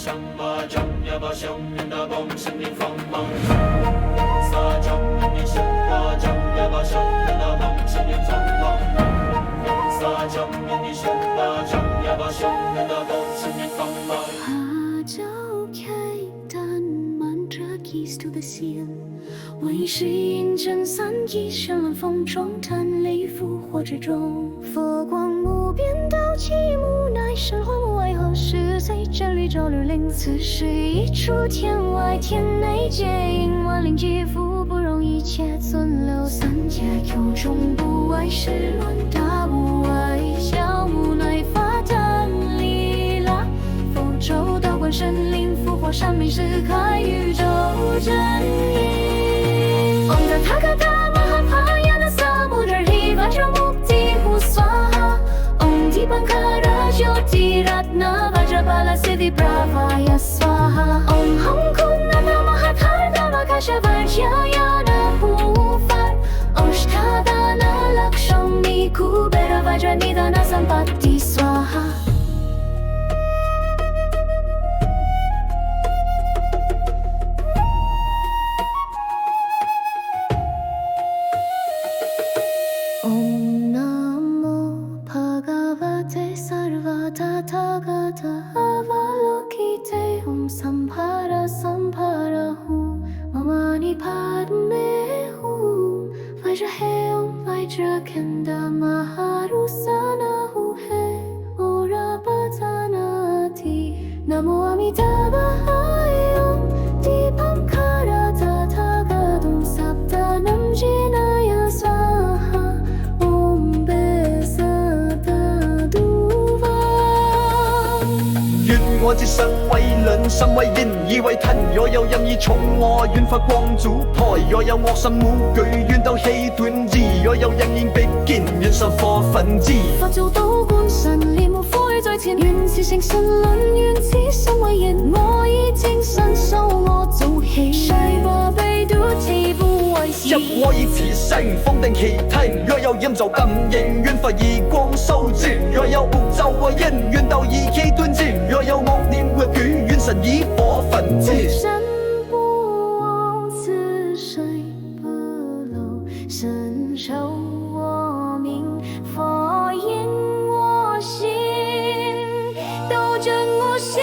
想吧，将呀吧，想人的梦，生命放芒。撒将你想吧，将呀吧，想人的梦，生命放芒。撒将你想吧，将呀吧，想人的梦，生命放芒。Keys to the seal， 为是印证三一神乱风中贪离复活之中，佛光无边道起无奈神魂无为何时随真律周律令，此时一出天外天内皆因万灵皆复不容一切存留，三界有中不外是乱大无外小无奈法贪离啦，佛州道观神灵复活山明是开宇宙真因。Om Tathagata Mahapayana Samudra Vajra Mukti Swaha Om Dipankara Jyoti Ratna Vajrapala Siddhi Pravaya Swaha Om Hum Kunnata Mahatharda Vakasha Vajrayana Hufar Om Shtadana Lakshmi Kubera Vajra Nidana Sampatti Swaha。Tathagata Avalokite Om Samphara Samphara Hum Mamani Padme Hum Vajra He Om Vajra Kenda Maharusana Hu He Ora Patanati Namo Amitabha Om Dipankara Tathagatam Saptanam Jinaya Swaha Om Besata 願我這生為良心為因，以為吞若有任意從我願發光祖台，若有惡心無懼願鬥氣斷之，若有人言逼見願受火焚之。佛做道觀神練無悔在前，願是誠信論，願此心為言，我以精神修我早起，誰話被毒氣不為事。入我以此生封定其體，若有陰就感應，願佛以光修之；若有惡就為因，願鬥以氣斷之；若有惡念活捲，願神以火焚之。山不往此水不漏，深受我命，佛言我心，斗争我心。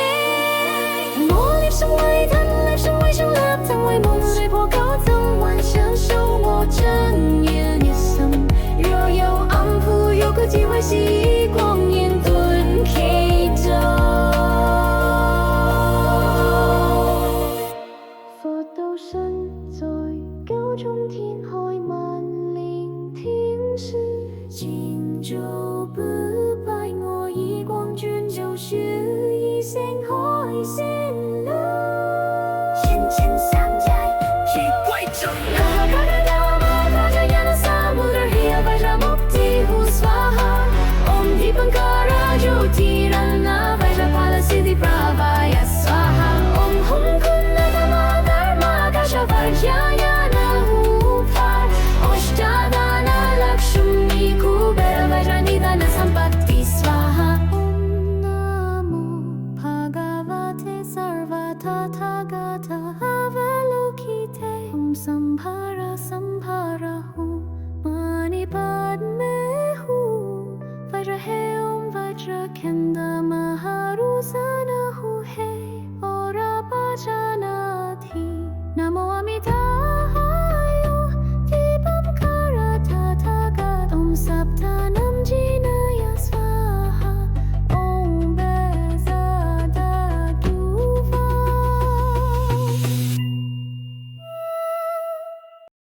我立身为贪，立身为修，立贪为梦，随破高僧，万象修我真言一生。若有暗铺，有个机会吸光焰遁其中。佛道身在九重天海萬靈天使，今晝不敗我以光轉就是一線海線路。先前三界去歸正路。Dipankara Jyoti Ratna Vajrapala Siddhi Pravaya Swaha Om Hum Kunnata Mahatharma Kasha Vajrayana Hufar Om Shtadana Lakshmi Kubera Vajra Nidana Sampatti Swaha Om Namo Bhagavate Sarva Tathagata Avalokite Om Samphara Samphara Hum Mani Padme Hum Vajra He Om Vajra Kenda Maharusana Hu He Ora Pachana